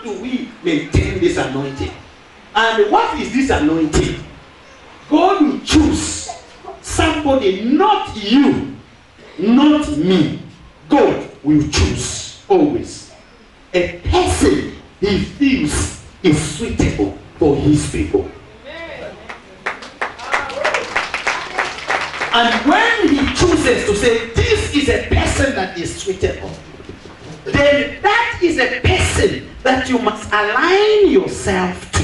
do we maintain this anointing? And what is this anointing? God will choose somebody, not you, not me. God will choose always a person he feels is suitable for his people. And when he chooses to say, this is a person that is suitable, then that is a person that you must align yourself to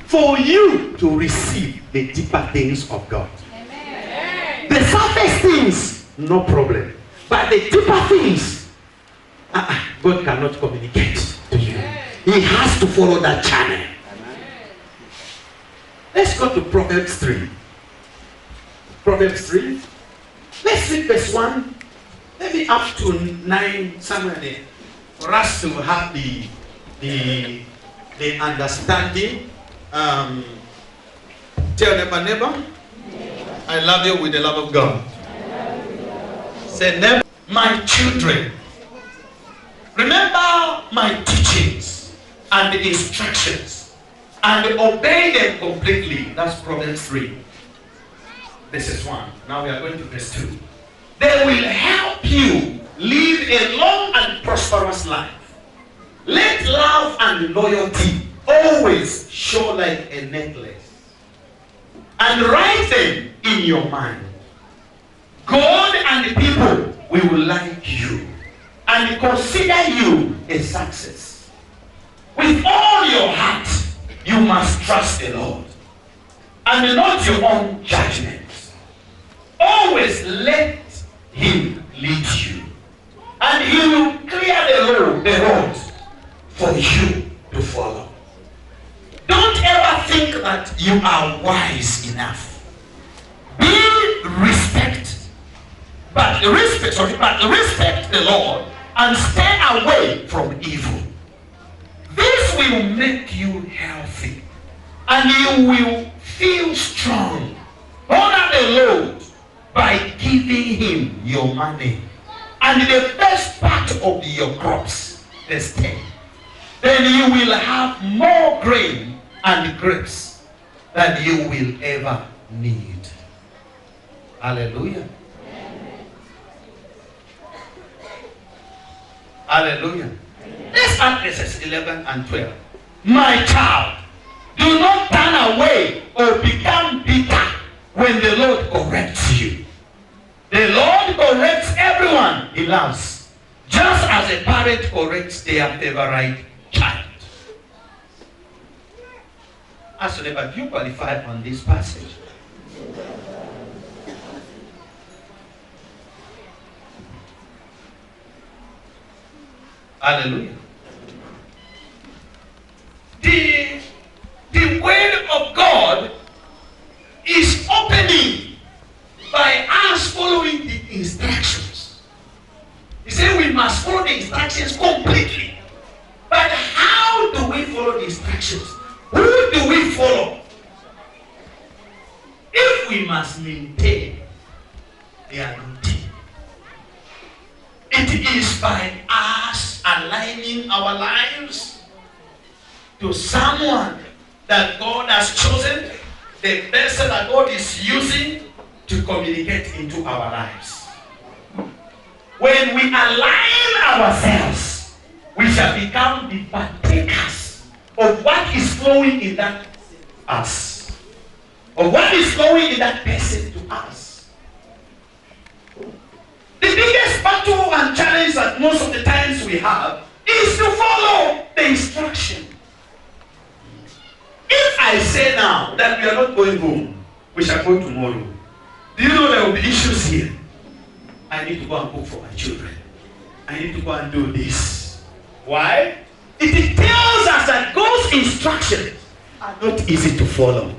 for you to receive the deeper things of God. Amen. The surface things, no problem. But the deeper things, God cannot communicate to you. He has to follow that channel. Let's go to Proverbs 3. Proverbs 3. Let's read verse 1. Maybe up to 9, somewhere there. For us to have the understanding. Tell neighbor, I love you with the love of God. Say, neighbor, my children, remember my teachings and the instructions and obey them completely. That's Proverbs 3. This is 1. Now we are going to verse 2. They will help you live a long and prosperous life. Let love and loyalty always show like a necklace. And write them in your mind. God and the people will like you and consider you a success. With all your heart, you must trust the Lord and not your own judgments. Always let him lead you, and he will clear the road for you to follow. Don't ever think that you are wise enough. Respect the Lord and stay away from evil. This will make you healthy and you will feel strong. Honor the Lord by giving him your money and the best part of your crops, verse 10. Then you will have more grain and grapes than you will ever need. Hallelujah. Hallelujah. Let's add verses 11 and 12. My child, do not turn away or become bitter when the Lord corrects you. The Lord corrects everyone he loves, just as a parent corrects their favorite child. Ask your neighbor, do you qualify on this passage? Hallelujah. The word of God is opening by us following the instructions. He said we must follow the instructions completely. But how do we follow the instructions? Who do we follow? If we must maintain the anointing, it is by us aligning our lives to someone that God has chosen, the vessel that God is using to communicate into our lives. When we align ourselves, we shall become the partakers of what is flowing in that us, of what is flowing in that person to us. The biggest battle and challenge that most of the times we have is to follow the instruction. If I say now that we are not going home, we shall go tomorrow, do you know there will be issues here? I need to go and cook for my children. I need to go and do this. Why? It tells us that God's instructions are not easy to follow.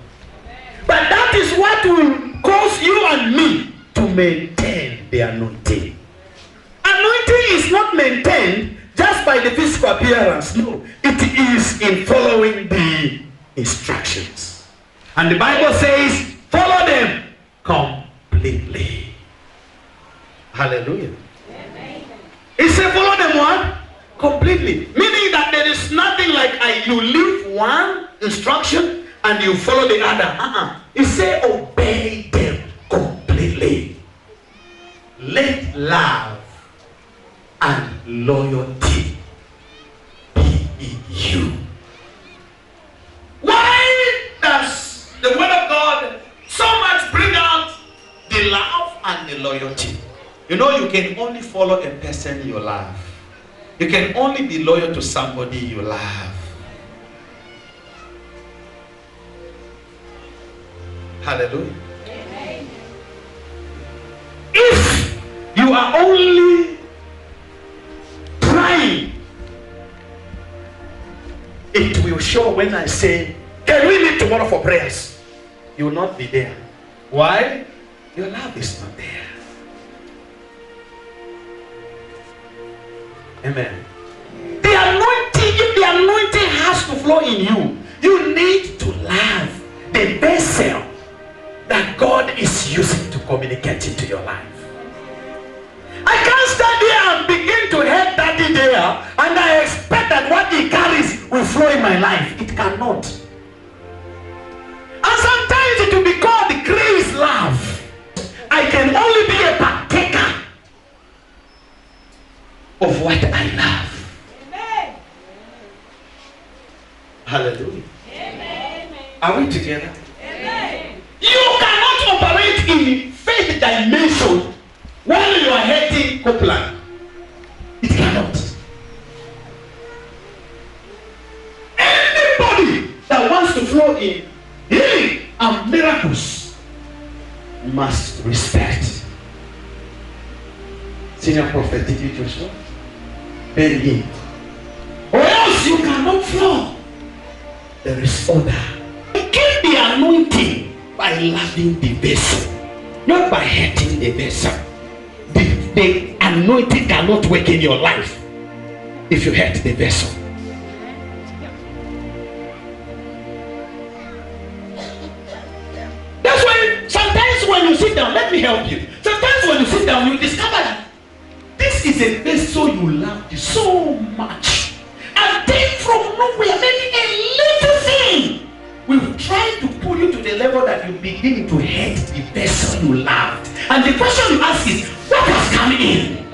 But that is what will cause you and me to maintain the anointing. Anointing is not maintained just by the physical appearance. No, it is in following the instructions. And the Bible says, follow them completely. Hallelujah. It says follow them what? Completely. Meaning that there is nothing like you leave one instruction and you follow the other. He said, obey them completely. Let love and loyalty be in you. Why does the word of God so much bring out the love and the loyalty? You know, you can only follow a person you love. You can only be loyal to somebody you love. Hallelujah. Amen. If you are only trying, it will show when I say, can we meet tomorrow for prayers? You will not be there. Why? Your love is not there. Amen. The anointing, if the anointing has to flow in you, you need to love the vessel that God is using to communicate into your life. I can't stand here and begin to hate Daddy there and I expect that what he carries will flow in my life. It cannot. And sometimes it will be called the grace love. I can only be a partaker of what I love. Amen. Hallelujah. Amen. Are we together? Amen. You cannot operate in faith dimension while you are hating Copeland. It cannot. Anybody that wants to flow in healing and miracles must respect Senior Prophet T.D. Joshua. Bend him, or else you cannot flow. There is order. You get the anointing by loving the vessel, not by hating the vessel. The anointing cannot work in your life if you hate the vessel. That's why sometimes when you sit down, let me help you. Sometimes when you sit down, you discover that this is a vessel you loved so much. And then from nowhere, maybe a little thing will try to pull you to the level that you begin to hate the vessel you loved. And the question you ask is, what has come in?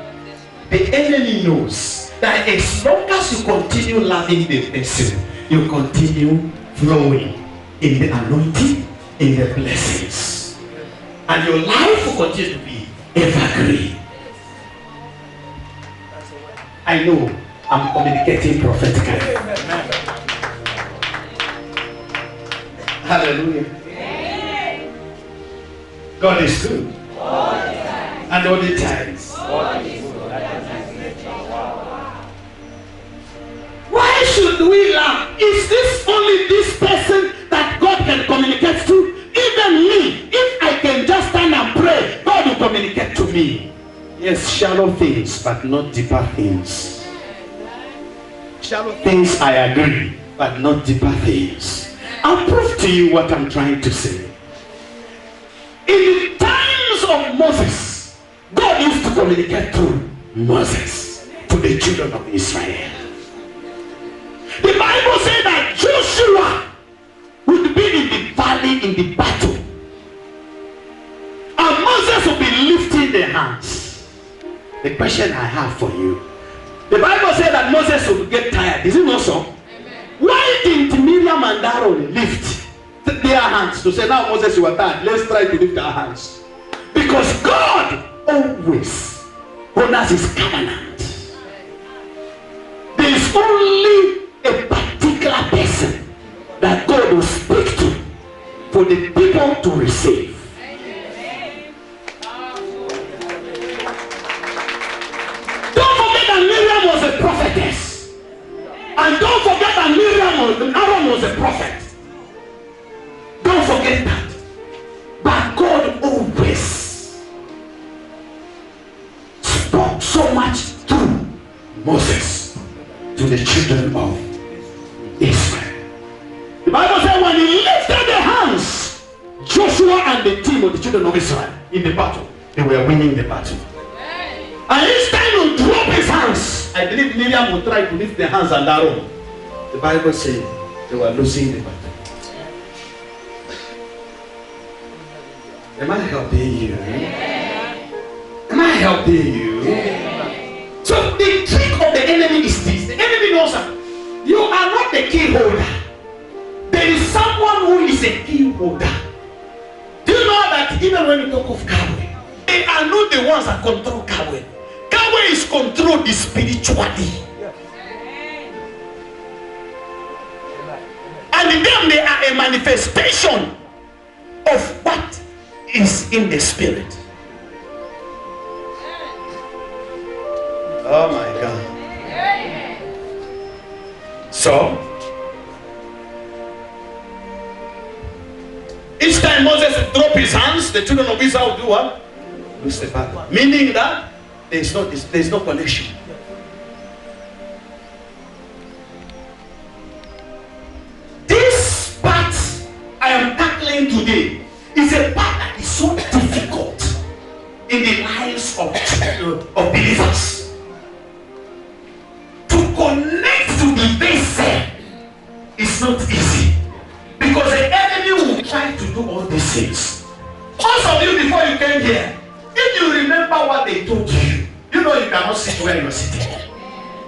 The enemy knows that as long as you continue loving the vessel, you continue flowing in the anointing, in the blessings. And your life will continue to be evergreen. I know I'm communicating prophetically. Hallelujah. God is good. And all the times. Why should we laugh? Is this only this person that God can communicate to? Even me, if I can just stand and pray, God will communicate to me. Yes, shallow things, but not deeper things. Shallow things, I agree, but not deeper things. I'll prove to you what I'm trying to say. In the times of Moses, God used to communicate through Moses to the children of Israel. The Bible said that Joshua would be in the valley in the battle, and Moses would be lifting their hands. The question I have for you, the Bible said that Moses would get tired. Is it not so? Amen. Why didn't Miriam and Aaron lift their hands to say, now Moses, you are tired, let's try to lift our hands? Because God always honors his covenant. There is only a particular person that God will speak to for the people to receive. Miriam was a prophetess, and don't forget that Aaron was a prophet. Don't forget that. But God always spoke so much through Moses to the children of Israel. The Bible said when he lifted their hands, Joshua and the team of the children of Israel in the battle, they were winning the battle. And each time he would drop his hands, I believe Miriam would try to lift their hands and Aaron. The Bible said they were losing the battle. Am I helping you? Am I helping you? So the trick of the enemy is this. The enemy knows that you are not the key holder. There is someone who is a key holder. Do you know that even when you talk of Kawe, they are not the ones that control Kawe. Kawe is controlled spiritually. And then they are a manifestation of what is in the spirit. Oh my God. So, each time Moses would drop his hands, the children of Israel would do what? Lose the battle. Meaning that there is no connection. This part I am tackling today is a part that is so difficult in the lives of believers. To connect to the vessel is not easy, because the enemy will try to do all these things. Most of you, before you came here, if you remember what they told you, you know you cannot sit where you're sitting.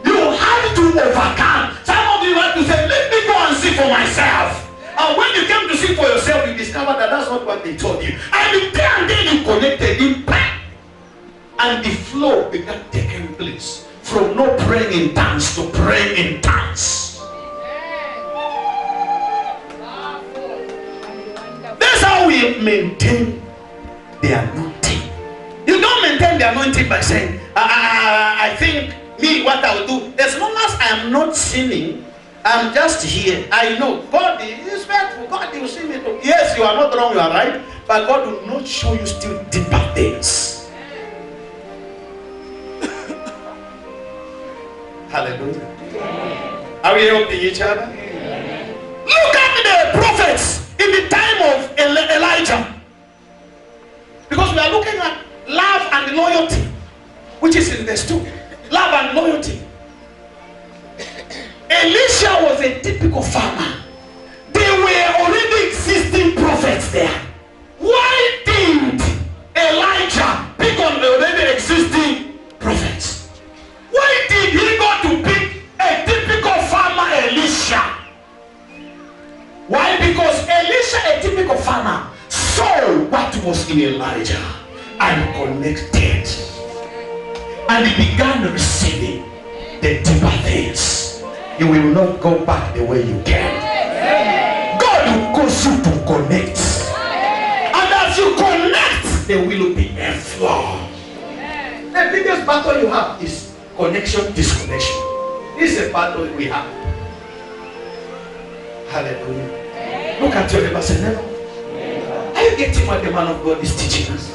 You have to overcome. Some of you have to say, let me go and see for myself. And when you came to see for yourself, you discovered that that's not what they told you. And then you connected in pain. And the flow began taking place. From no praying in tongues to praying in tongues. That's how we maintain the anointing. You don't maintain the anointing by saying, I think me, what I will do. As long as I am not sinning, I'm just here. I know God is faithful. God will see me too. Yes, you are not wrong, you are right. But God will not show you still deeper things. Hallelujah. Are we helping each other? Look at the prophets in the time of Elijah. Because we are looking at love and loyalty, which is in verse 2. Love and loyalty. Elisha was a typical farmer. There were already existing prophets there. Why did Elijah pick on the already existing prophets? Why did he go to pick a typical farmer, Elisha? Why? Because Elisha, a typical farmer, saw what was in Elijah and connected. And he began receiving the deeper things. You will not go back the way you came. God will cause you to connect. And as you connect, there will be a flow. The biggest battle you have is connection, disconnection. This is a battle we have. Hallelujah. Look at your neighbor, say, never. Are you getting what the man of God is teaching us?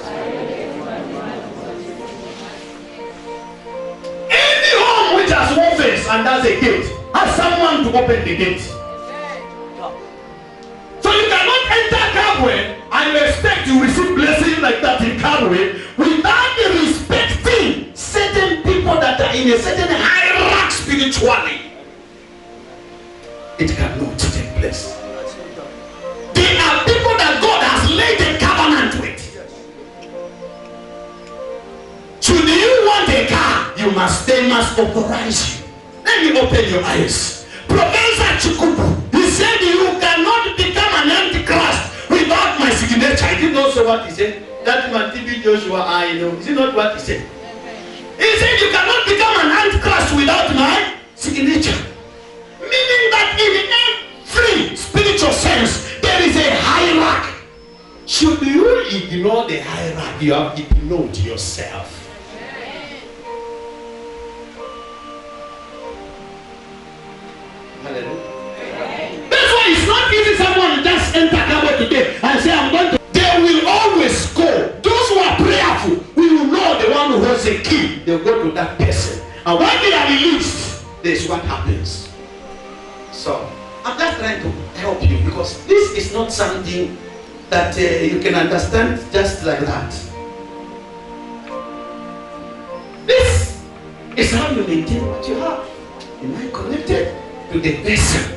Any home which has one face and has a gate has someone to open the gate. So you cannot enter Kabwe and you expect to receive blessing like that in Kabwe without respecting certain people that are in a certain hierarchy spiritually. It cannot take place. There are people that God has laid a covenant with. Should you want a car, they must authorize you. Let me open your eyes. Professor Chikubu, he said you cannot become an antichrist without my signature. I didn't know so what he said. That man TB Joshua, I know. Is it not what he said? He said you cannot become an antichrist without my signature. Meaning that in every spiritual sense, there is a hierarchy. Should you ignore the hierarchy, you have ignored yourself. Hallelujah. That's why it's not easy someone to just enter Kabwe today and say, I'm going to. They will always go. Those who are prayerful, we will know the one who has a key. They'll go to that person. And when they are released, this is what happens. So, I'm just trying to help you because this is not something that you can understand just like that. This is how you maintain what you have. Am I connected? to the vessel.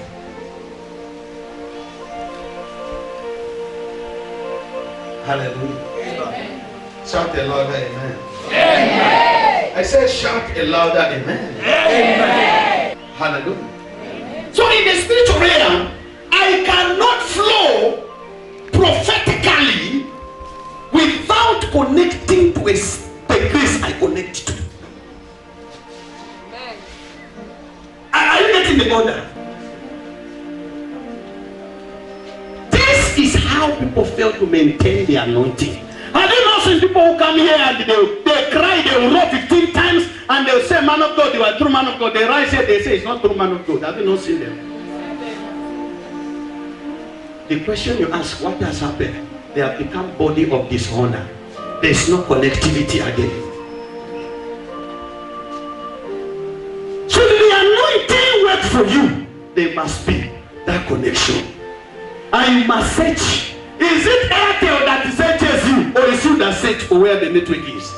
Hallelujah. Amen. Shout a louder amen. Amen. I said shout a louder amen. Amen. Hallelujah. Amen. So in the spiritual realm, I cannot flow prophetically without connecting to the grace I connect to. Amen. Are you getting the order? This is how people fail to maintain the anointing. Have you not seen people who come here and they cry, they will roll 15 times and they'll say, man of God, you are true man of God. They rise here, they say, it's not true man of God. Have you not seen them? The question you ask, what has happened? They have become body of dishonor. There is no connectivity again. So the anointing work for you, there must be that connection. And you must search. Is it Airtel that searches you, or is you that search for where the network is?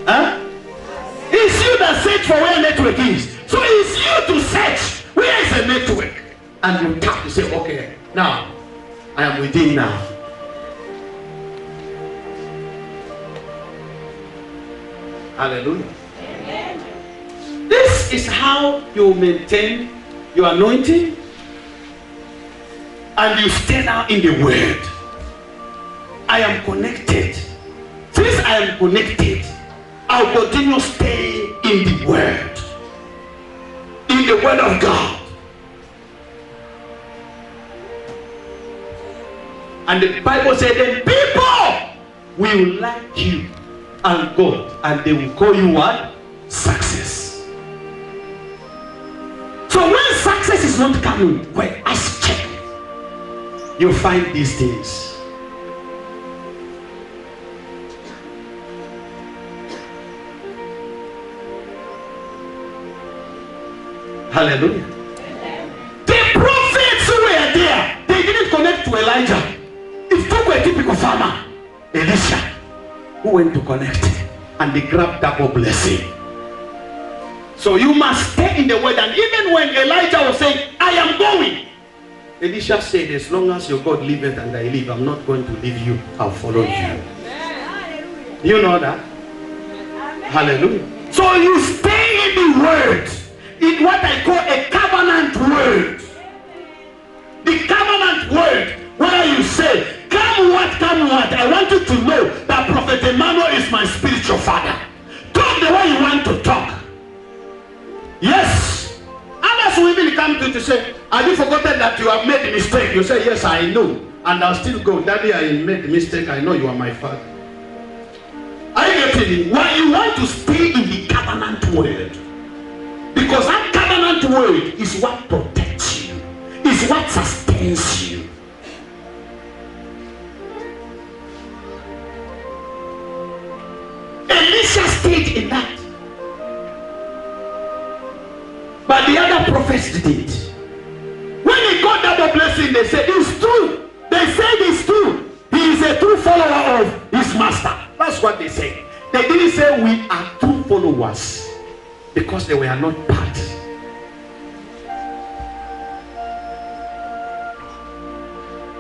Huh? It's you that search for where network is. So it's you to search where is the network. And you tap to say, okay, now I am within now. Hallelujah. Amen. This is how you maintain your anointing. And you stay now in the word. I am connected. Since I am connected, I'll continue to stay in the word. In the word of God. And the Bible said that people will like you and God, and they will call you what? Success. So when success is not coming, well, ask check. You find these things. Hallelujah. The prophets who were there, they didn't connect to Elijah. It took a typical farmer, Elisha, who went to connect, and they grabbed double blessing. So you must stay in the word. And even when Elijah was saying, I am going, Elisha said, as long as your God liveth and I live, I'm not going to leave you. I'll follow you. You know that? Hallelujah. So you stay in the word, in what I call a covenant word. The covenant word, where you say, come what, I want you to know that Prophet Emmanuel is my spiritual father. Talk the way you want to talk. Yes. Others will even come to say, have you forgotten that you have made a mistake? You say, yes, I know. And I'll still go, Daddy, I made a mistake. I know you are my father. Are you getting it? Why you want to stay in the covenant word? Because that covenant word is what protects you. Is what sustains you. Elisha stayed in that. But the other prophets didn't. When he got double blessing, they said, it's true. They said it's true. He is a true follower of his master. That's what they said. They didn't say we are true followers, because they were not part.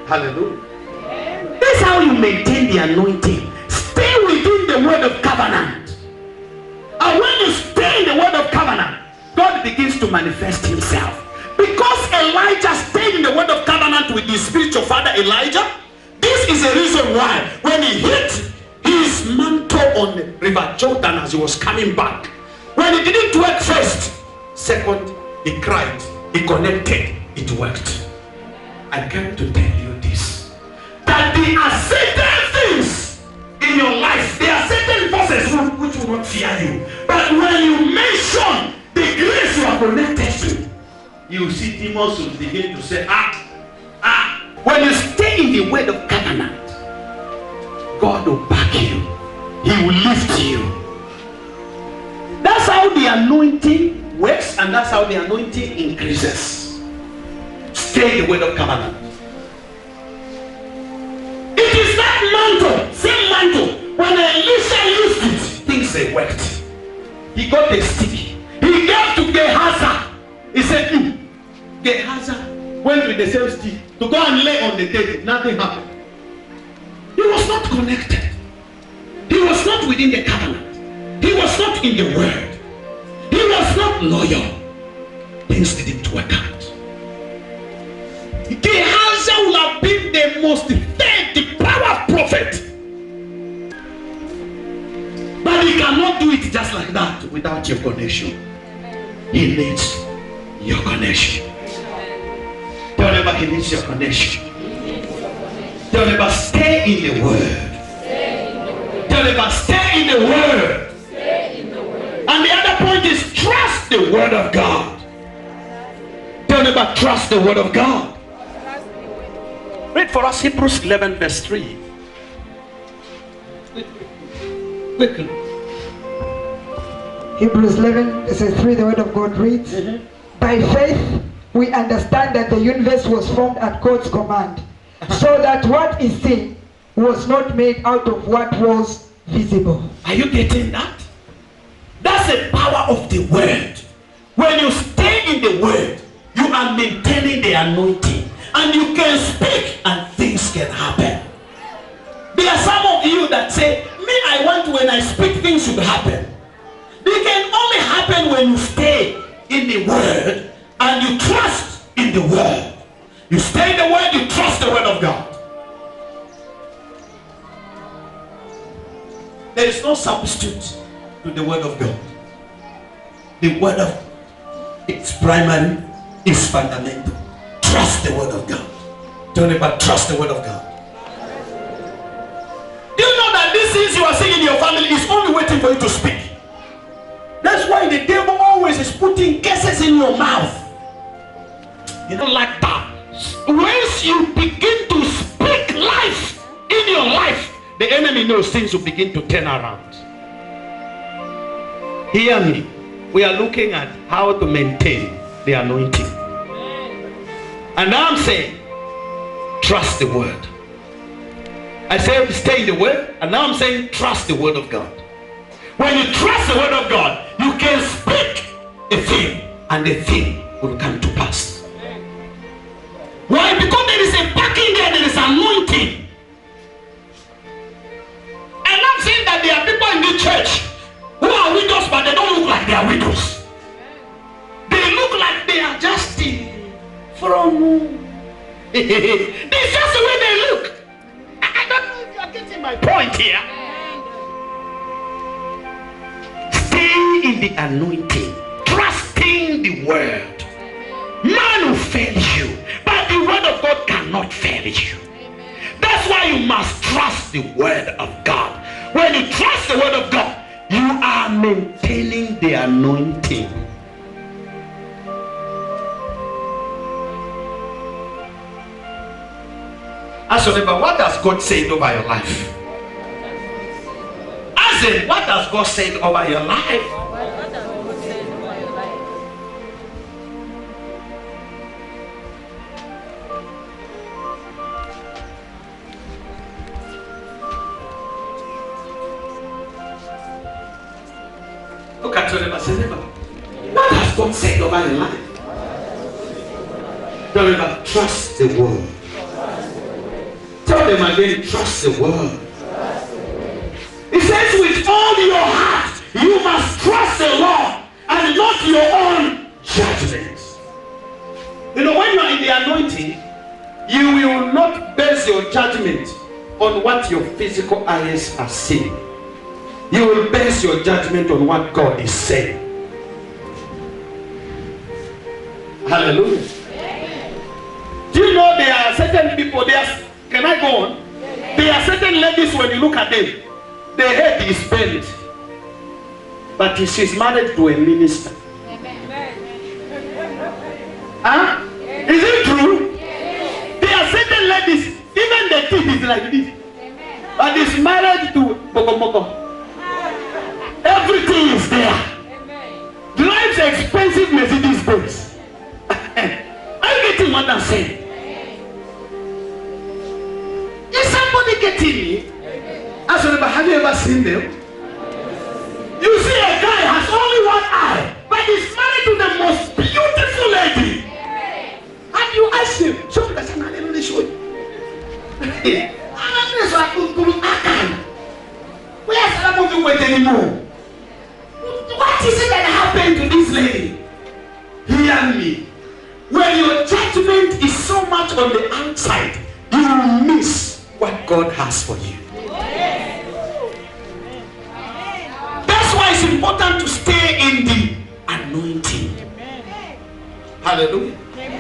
Hallelujah. That's how you maintain the anointing. Stay within the word of covenant. And when you stay in the word of covenant, God begins to manifest himself. Because Elijah stayed in the word of covenant with his spiritual father Elijah, this is the reason why when he hit his mantle on the river Jordan as he was coming back, when it didn't work first, second, he cried, he connected, it worked. I came to tell you this, that there are certain things in your life, there are certain forces which will not fear you. But when you mention the grace you are connected to, you see demons will begin to say, When you stay in the word of covenant, God will back you. He will lift you. That's how the anointing works, and that's how the anointing increases. Stay in the word of covenant. It is that mantle, same mantle. When Elisha used it, things they worked. He got a stick. He gave to Gehazi. He said, Gehazi went with the same stick to go and lay on the table. Nothing happened. He was not connected. He was not within the covenant. He was not in the word. He was not loyal. Things didn't work out. Gehazi would have been the most effective power prophet. But he cannot do it just like that without your connection. He needs your connection. Tell neighbor, he needs your connection. Tell neighbor, stay in the word. Tell neighbor, stay in the word. And the other point is trust the word of God. Tell neighbor, trust the word of God. Read for us Hebrews 11 verse 3. Quickly. Hebrews 11 verse 3, the word of God reads, By faith we understand that the universe was formed at God's command, so that what is seen was not made out of what was visible. Are you getting that? That's the power of the word. When you stay in the word, you are maintaining the anointing. And you can speak and things can happen. There are some of you that say, me, I want when I speak things should happen. They can only happen when you stay in the word and you trust in the word. You stay in the word, you trust the word of God. There is no substitute to the word of God. The word of God, it's primary, it's fundamental. Trust the word of God. Tell me about trust the word of God. Do you know that these things you are saying in your family is only waiting for you to speak? That's why the devil always is putting curses in your mouth. You don't like that. Once you begin to speak life in your life, the enemy knows things will begin to turn around. Hear me. We are looking at how to maintain the anointing. And now I'm saying, trust the word. I said stay in the word, and now I'm saying trust the word of God. When you trust the word of God, you can speak a thing, and the thing will come to pass. Why? Because there is a backing there is anointing. And I'm saying that there are people in the church who are widows, but they don't look like they are widows. They look like they are just from this is just the way they look. I don't know if you are getting my point here. Stay in the anointing, trusting the word. Man will fail you, but the word of God cannot fail you. That's why you must trust the word of God. When you trust the word of God, you are maintaining the anointing. Ask your neighbor, what has God said over your life? Ask him, what has God said over your life? Look at your neighbor, say, neighbor, what has God said over your life? Tell neighbor, trust the word. Tell them again, trust the word. It says with all your heart, you must trust the Lord and not your own judgments. You know, when you are in the anointing, you will not base your judgment on what your physical eyes are seeing. You will base your judgment on what God is saying. Hallelujah. Do you know there are certain people, can I go on? There are certain ladies, when you look at them, the head is bent, but she's married to a minister. Huh? Is it true? There are certain ladies, even the teeth is like this, but is married to Boko. Everything is there. Drives expensive Mercedes Benz. Are you getting what I'm saying? Is somebody getting me? Have you ever seen them? You see a guy has only one eye, but he's married to the most beautiful understand me? When your judgment is so much on the outside, you will miss what God has for you. That's why it's important to stay in the anointing. Hallelujah.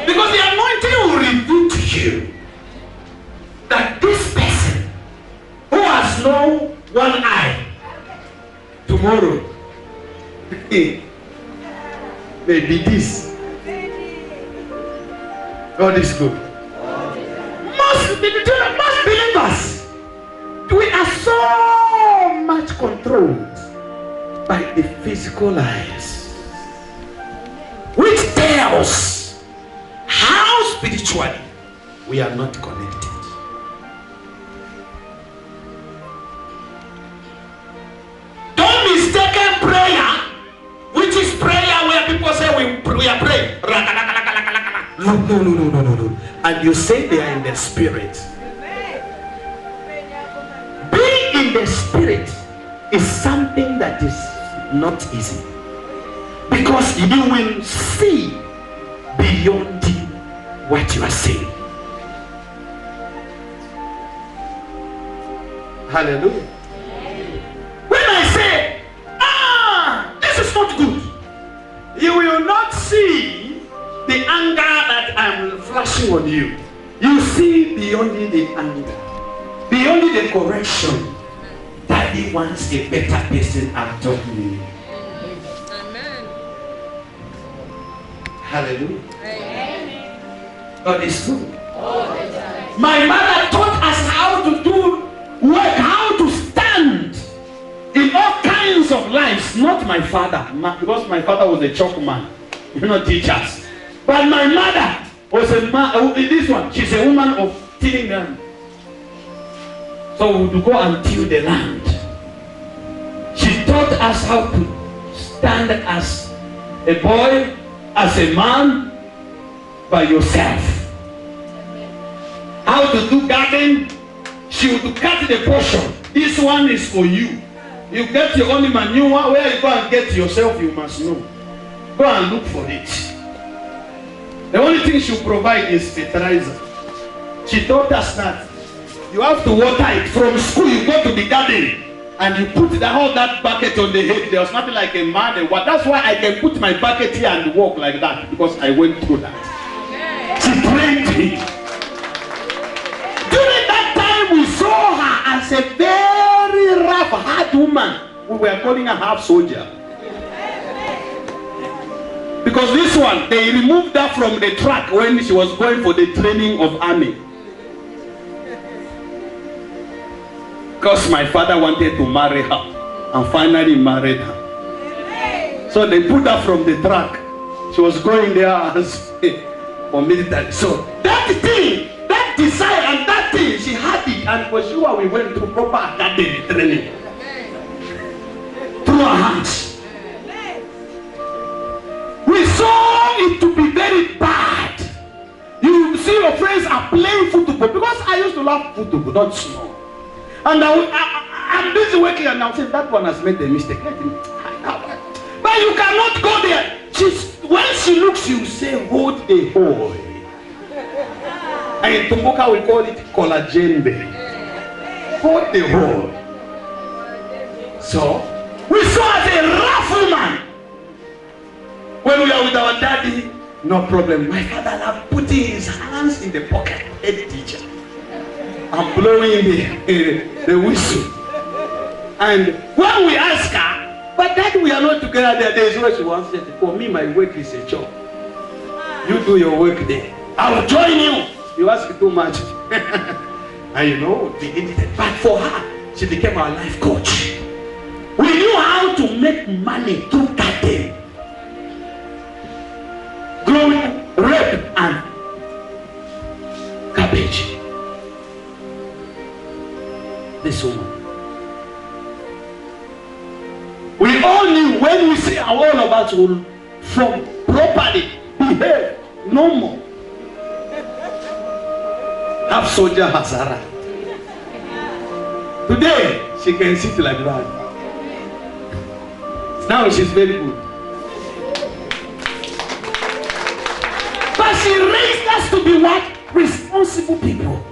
Because the anointing will reveal to you that this person who has no one eye, tomorrow may be this. God is good. Most believers, we are so much controlled by the physical eyes, which tells how spiritually we are not connected. Don't mistake prayer, which is prayer where people say we are praying. No. And you say they are in the spirit. Being in the spirit is something that is not easy, because you will see beyond what you are saying. Hallelujah. When I say, this is not good, you will not see the anger that I'm flashing on you. You see beyond the anger, beyond the correction. Daddy wants a better person out of me. Amen. Hallelujah. Amen. God is good. My mother taught us how to do work, how to stand in all kinds of lives. Not my father, because my father was a chalk man, teach us. But my mother was a man. This one, she's a woman of tilling land. So we would go and till the land. She taught us how to stand as a boy, as a man, by yourself. How to do garden. She would cut the portion. This one is for you. You get your own manure. Where you go and get yourself, you must know. Go and look for it. The only thing she provide is fertilizer. She taught us that you have to water it. From school, you go to the garden and you put all that bucket on the head. There was nothing like a man. That's why I can put my bucket here and walk like that, because I went through that. She trained me. During that time, we saw her as a very rough, hard woman. We were calling her half soldier. Because this one, they removed her from the track when she was going for the training of army. Because my father wanted to marry her and finally married her. So they put her from the track. She was going there as for military. So that thing, that desire and that thing, she had it. And for sure we went through proper academy training. Through her hands. We saw it to be very bad. You see your friends are playing football, because I used to love football, not small. And I'm busy working and I'll say that one has made a mistake. Let him. But you cannot go there. When she looks, you say, hold the boy. And in Tumbuka we call it collagen. Hold the boy. So we saw as a rough woman. When we are with our daddy, no problem. My father loved putting his hands in the pocket, head teacher, and blowing the whistle. And when we ask her, but daddy, we are not together there is where she wants it. For me, my work is a job. You do your work there. I will join you. You ask too much. And you know, they did it. But for her, she became our life coach. We knew how to make money through garden. Growing red and cabbage. This woman. We all knew when we say all of us will from properly behave normal. Half soldier has arrived. Today she can sit like that. Now she's very good. responsible people.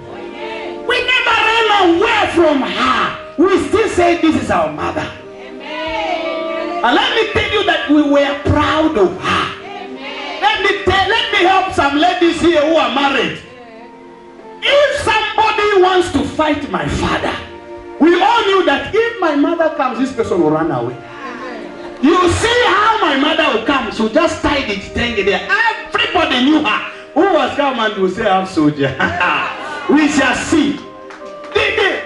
We never ran away from her. We still say this is our mother. And let me tell you that we were proud of her. Let me help some ladies here who are married. If somebody wants to fight my father, we all knew that if my mother comes, this person will run away. You see how my mother will come. She'll just tie the thing there. Everybody knew her. Who was come and will say, I'm soldier. We shall see.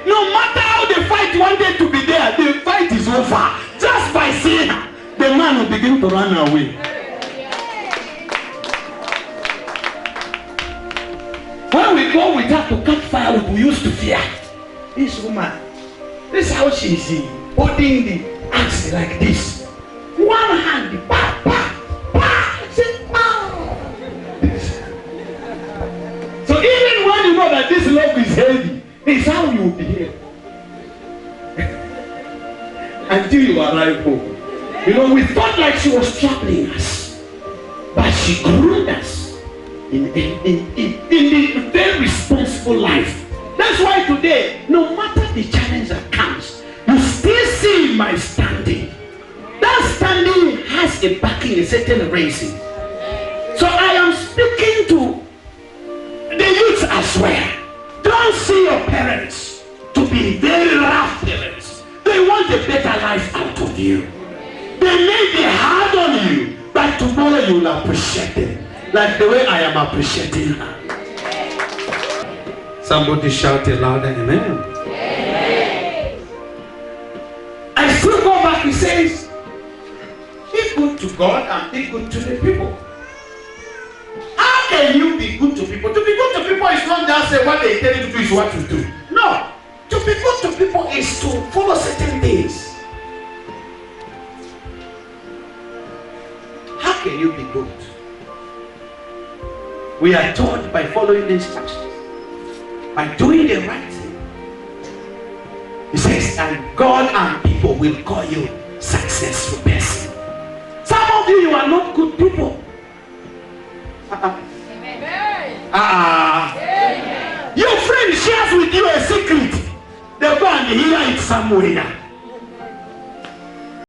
No matter how the fight wanted to be there, the fight is over. Just by seeing her, the man will begin to run away. When we go with her to cut firewood, we used to fear. This woman, this is how she is holding the axe like this. One hand, pa, pa, pa, say, pa. So even when you know that this love is heavy, it's how you behave. Until you arrive home. You know, we thought like she was troubling us, but she groomed us in a very responsible life. That's why today, no matter the challenge that comes, you still see my standing. That standing has a backing, a certain raising. So I am speaking to the youth as well. Don't see your parents to be very rough parents. They want a better life out of you. They may be hard on you, but tomorrow you will appreciate them. Like the way I am appreciating her. Somebody shout it louder, amen. I still go back, he says, be good to God and be good to the people. How can you be good to people? To be good to people is not just say what they tell you to do is what to do. No. To be good to people is to follow certain things. How can you be good? We are taught by following the instructions, by doing the right thing. He says, and God and people will call you successful person. Some of you are not good people. Your friend shares with you a secret. They'll go and hear it somewhere.